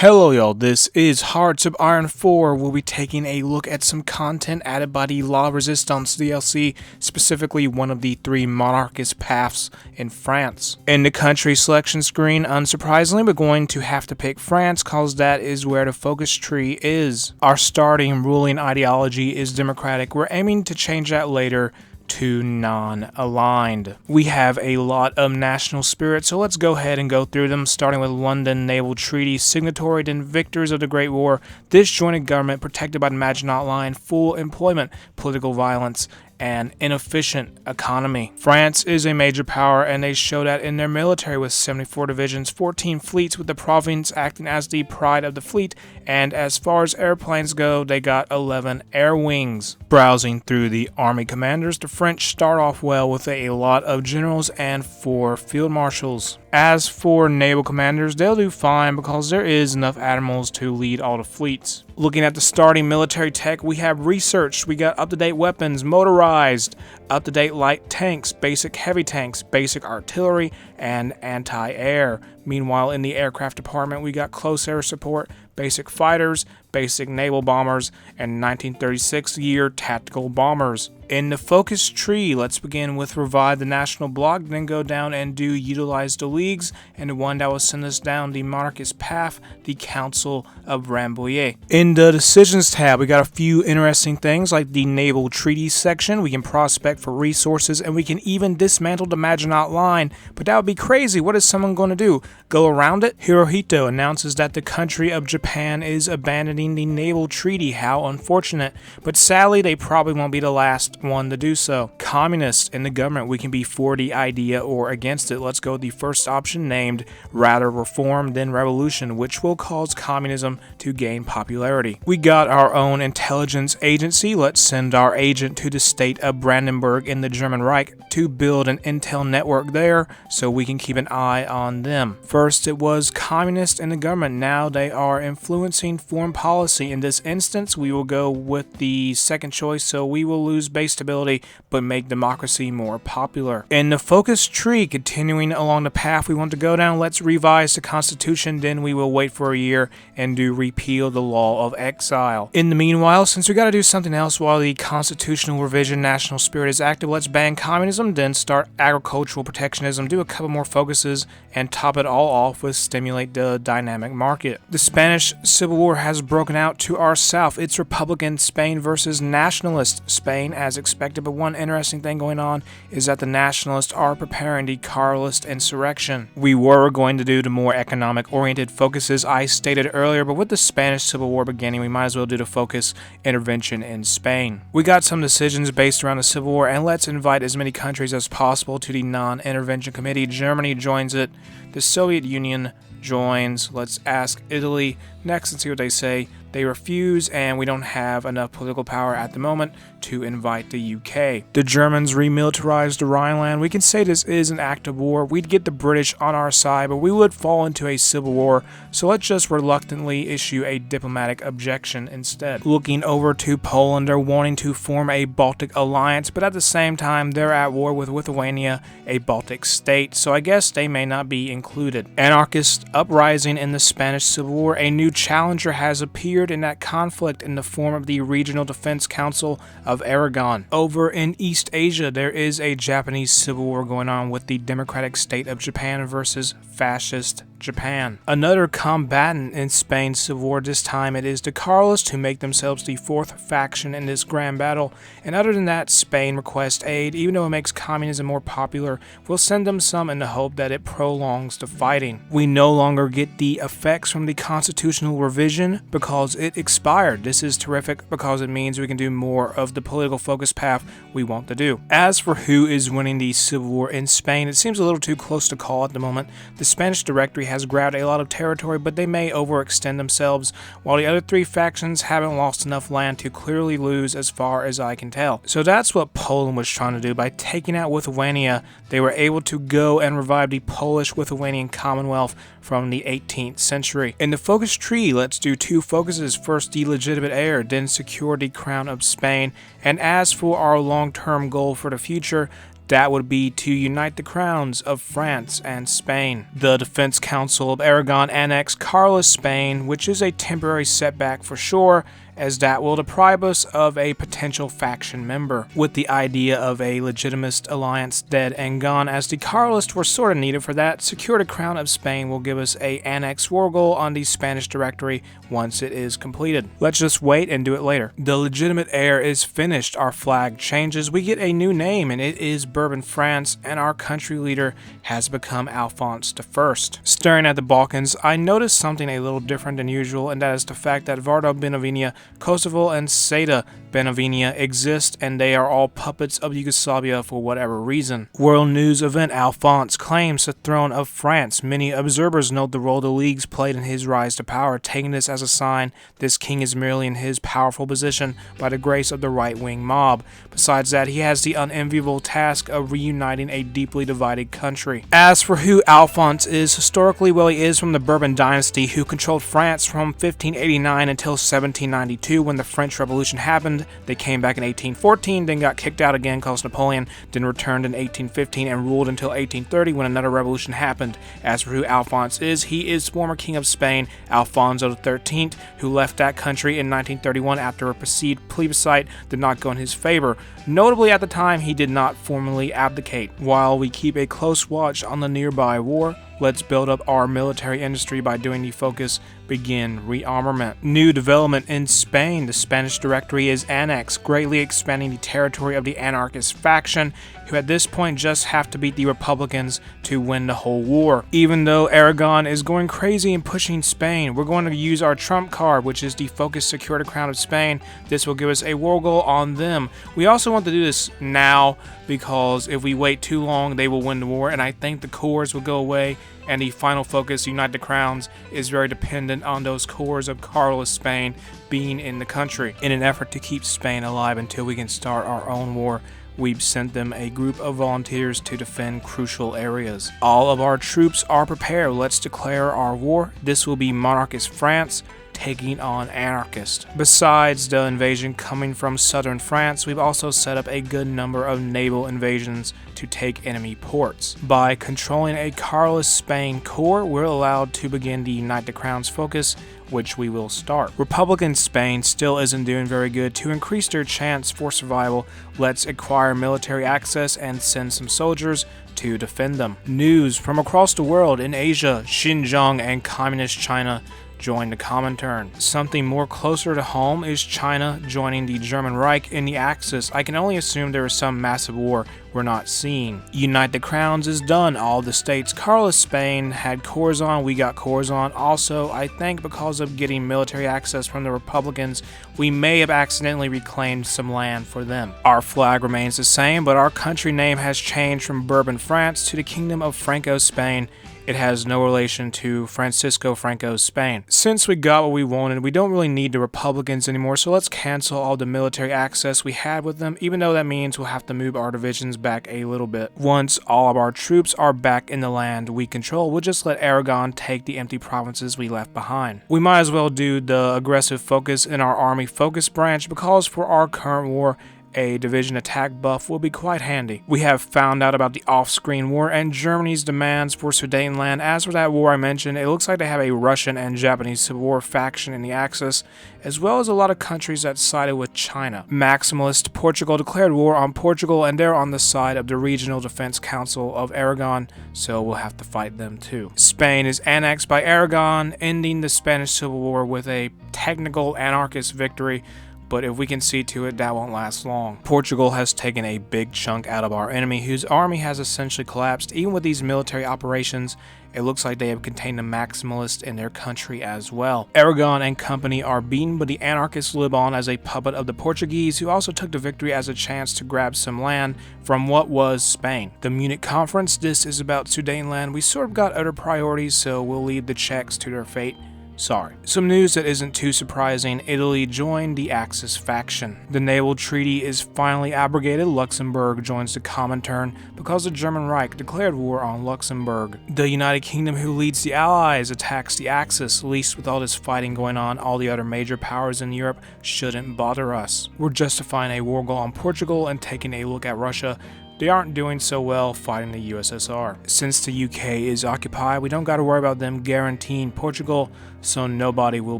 Hello y'all, this is Hearts of Iron 4. We'll be taking a look at some content added by the La Resistance DLC, specifically one of the 3 monarchist paths in France. In the country selection screen, unsurprisingly, we're going to have to pick France cause that is where the focus tree is. Our starting ruling ideology is democratic. We're aiming to change that later to non-aligned. We have a lot of national spirit, so let's go ahead and go through them, starting with London Naval Treaty, signatory then victors of the Great War, disjointed government protected by the Maginot Line, full employment, political violence, and inefficient economy. France is a major power, and they show that in their military with 74 divisions, 14 fleets, with the province acting as the pride of the fleet, and as far as airplanes go, they got 11 air wings. Browsing through the army commanders, the French start off well with a lot of generals and 4 field marshals. As for naval commanders, they'll do fine because there is enough admirals to lead all the fleets. Looking at the starting military tech, we have research, we got up-to-date weapons, motorized, up-to-date light tanks, basic heavy tanks, basic artillery, and anti-air. Meanwhile, in the aircraft department, we got close air support, basic fighters, basic naval bombers, and 1936 year tactical bombers. In the focus tree, let's begin with revive the national bloc, then go down and do utilize the leagues, and the one that will send us down the monarchist path, the Council of Rambouillet. In the decisions tab, we got a few interesting things like the naval treaty section. We can prospect for resources, and we can even dismantle the Maginot Line, but that would be crazy. What is someone going to do? Go around it? Hirohito announces that the country of Japan is abandoning the naval treaty. How unfortunate, but sadly they probably won't be the last one to do so. Communists in the government, we can be for the idea or against it. Let's go with the first option, named rather reform than revolution, which will cause communism to gain popularity. We got our own intelligence agency. Let's send our agent to the state of Brandenburg in the German Reich to build an intel network there so we can keep an eye on them. First it was communists in the government, now they are influencing foreign policy. In this instance we will go with the second choice, so we will lose base stability but make democracy more popular. In the focus tree, continuing along the path we want to go down, let's revise the constitution, then we will wait for a year and do repeal the law of exile. In the meanwhile, since we gotta do something else while the constitutional revision national spirit is active, let's ban communism, then start agricultural protectionism, do a couple more focuses, and top it all off with stimulate the dynamic market. The Spanish Civil War has broken out to our south. It's Republican Spain versus nationalist Spain as expected, but one interesting thing going on is that the nationalists are preparing the Carlist insurrection. We were going to do the more economic oriented focuses I stated earlier, but with the Spanish Civil War beginning, we might as well do the focus intervention in Spain. We got some decisions based around the Civil War, and let's invite as many countries as possible to the non-intervention committee. Germany joins it, the Soviet Union joins, let's ask Italy next and see what they say. They refuse, and we don't have enough political power at the moment to invite the UK. The Germans remilitarized the Rhineland. We can say this is an act of war. We'd get the British on our side, but we would fall into a civil war, so let's just reluctantly issue a diplomatic objection instead. Looking over to Poland, they're wanting to form a Baltic alliance, but at the same time they're at war with Lithuania, a Baltic state, so I guess they may not be included. Anarchist uprising in the Spanish Civil War. A new challenger has appeared in that conflict in the form of the Regional Defense Council of Aragon. Over in East Asia, there is a Japanese civil war going on with the Democratic State of Japan versus Fascist Japan. Another combatant in Spain's civil war, this time it is the Carlists, who make themselves the 4th faction in this grand battle, and other than that, Spain requests aid. Even though it makes communism more popular, we'll send them some in the hope that it prolongs the fighting. We no longer get the effects from the constitutional revision because it expired. This is terrific because it means we can do more of the political focus path we want to do. As for who is winning the civil war in Spain, it seems a little too close to call at the moment. The Spanish Directory has grabbed a lot of territory, but they may overextend themselves, while the other 3 factions haven't lost enough land to clearly lose as far as I can tell. So that's what Poland was trying to do. By taking out Lithuania, they were able to go and revive the Polish-Lithuanian Commonwealth from the 18th century. In the focus tree, let's do 2 focuses. First, the legitimate heir, then secure the crown of Spain. And as for our long-term goal for the future, That would be to unite the crowns of France and Spain. The Defense Council of Aragon annexed Carlos-Spain, which is a temporary setback for sure, as that will deprive us of a potential faction member. With the idea of a legitimist alliance dead and gone, as the Carlists were sort of needed for that, secure the crown of Spain will give us a annex war goal on the Spanish directory once it is completed. Let's just wait and do it later. The legitimate heir is finished, our flag changes, we get a new name and it is Bourbon France, and our country leader has become Alphonse I. Staring at the Balkans, I noticed something a little different than usual, and that is the fact that Vardar-Bosnia, Kosovo, and Seda-Bosnia exist, and they are all puppets of Yugoslavia for whatever reason. World news event: Alphonse claims the throne of France. Many observers note the role the leagues played in his rise to power, taking this as a sign this king is merely in his powerful position by the grace of the right-wing mob. Besides that, he has the unenviable task of reuniting a deeply divided country. As for who Alphonse is, historically, well, he is from the Bourbon dynasty, who controlled France from 1589 until 1792 when the French Revolution happened. They came back in 1814, then got kicked out again because Napoleon, then returned in 1815 and ruled until 1830 when another revolution happened. As for who Alphonse is, he is former king of Spain, Alfonso XIII, who left that country in 1931 after a perceived plebiscite did not go in his favor. Notably, at the time, he did not formally abdicate. While we keep a close watch on the nearby war, let's build up our military industry by doing the focus, begin rearmament. New development in Spain: the Spanish directory is annexed, greatly expanding the territory of the anarchist faction, who at this point just have to beat the Republicans to win the whole war. Even though Aragon is going crazy and pushing Spain, we're going to use our trump card, which is the focus, secure the crown of Spain. This will give us a war goal on them. We also want to do this now, because if we wait too long, they will win the war, and I think the cores will go away, and the final focus, unite the crowns, is very dependent on those cores of Carlos-Spain being in the country. In an effort to keep Spain alive until we can start our own war, we've sent them a group of volunteers to defend crucial areas. All of our troops are prepared. Let's declare our war. This will be monarchist France taking on anarchists. Besides the invasion coming from southern France, we've also set up a good number of naval invasions to take enemy ports. By controlling a Carlos-Spain core, we're allowed to begin the Unite the Crowns focus, which we will start. Republican Spain still isn't doing very good. To increase their chance for survival, let's acquire military access and send some soldiers to defend them. News from across the world: in Asia, Xinjiang and Communist China join the Comintern. Something more closer to home is China joining the German Reich in the Axis. I can only assume there is some massive war we're not seeing. Unite the Crowns is done. All the states Carlos-Spain had cores on, we got cores on. Also, I think because of getting military access from the Republicans, we may have accidentally reclaimed some land for them. Our flag remains the same, but our country name has changed from Bourbon France to the Kingdom of Franco-Spain. It has no relation to Francisco Franco's Spain. Since we got what we wanted, we don't really need the Republicans anymore, so let's cancel all the military access we had with them, even though that means we'll have to move our divisions back a little bit. Once all of our troops are back in the land we control, we'll just let Aragon take the empty provinces we left behind. We might as well do the aggressive focus in our army focus branch, because for our current war, a division attack buff will be quite handy. We have found out about the off-screen war and Germany's demands for Sudetenland. As for that war I mentioned, it looks like they have a Russian and Japanese Civil War faction in the Axis, as well as a lot of countries that sided with China. Maximalist Portugal declared war on Portugal, and they're on the side of the Regional Defense Council of Aragon, so we'll have to fight them too. Spain is annexed by Aragon, ending the Spanish Civil War with a technical anarchist victory, but if we can see to it, that won't last long. Portugal has taken a big chunk out of our enemy, whose army has essentially collapsed. Even with these military operations, it looks like they have contained the maximalists in their country as well. Aragon and company are beaten, but the anarchists live on as a puppet of the Portuguese, who also took the victory as a chance to grab some land from what was Spain. The Munich Conference: this is about Sudetenland. We sort of got other priorities, so we'll leave the Czechs to their fate. Sorry. Some news that isn't too surprising: Italy joined the Axis faction. The naval treaty is finally abrogated. Luxembourg joins the Comintern because the German Reich declared war on Luxembourg. The United Kingdom, who leads the Allies, attacks the Axis. At least with all this fighting going on, all the other major powers in Europe shouldn't bother us. We're justifying a war goal on Portugal and taking a look at Russia. they aren't doing so well fighting the USSR. Since the UK is occupied, we don't got to worry about them guaranteeing Portugal, so nobody will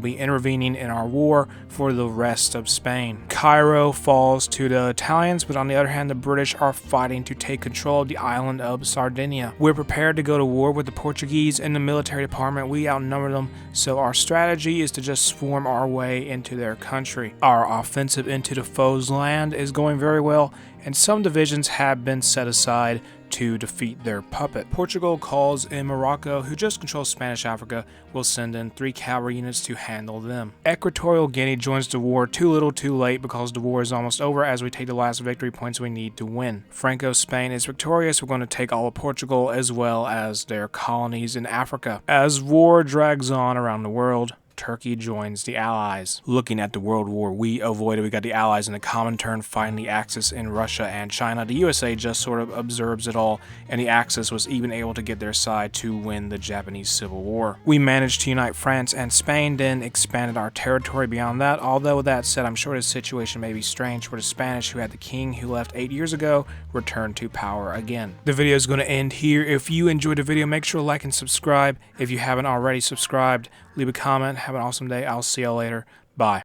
be intervening in our war for the rest of Spain. Cairo falls to the Italians, but on the other hand, the British are fighting to take control of the island of Sardinia. We're prepared to go to war with the Portuguese in the military department. We outnumber them, so our strategy is to just swarm our way into their country. Our offensive into the foe's land is going very well, and some divisions have been set aside to defeat their puppet. Portugal calls in Morocco, who just controls Spanish Africa, will send in 3 cavalry units to handle them. Equatorial Guinea joins the war too little too late because the war is almost over as we take the last victory points we need to win. Franco-Spain is victorious. We're going to take all of Portugal as well as their colonies in Africa. As war drags on around the world, Turkey joins the Allies. Looking at the World War we avoided, we got the Allies in the Comintern fighting the Axis in Russia and China. The USA just sort of observes it all, and the Axis was even able to get their side to win the Japanese Civil War. We managed to unite France and Spain, then expanded our territory beyond that. Although with that said, I'm sure this situation may be strange for the Spanish, who had the king who left 8 years ago return to power again. The video is going to end here. If you enjoyed the video, make sure to like and subscribe. If you haven't already subscribed, leave a comment. Have an awesome day. I'll see y'all later. Bye.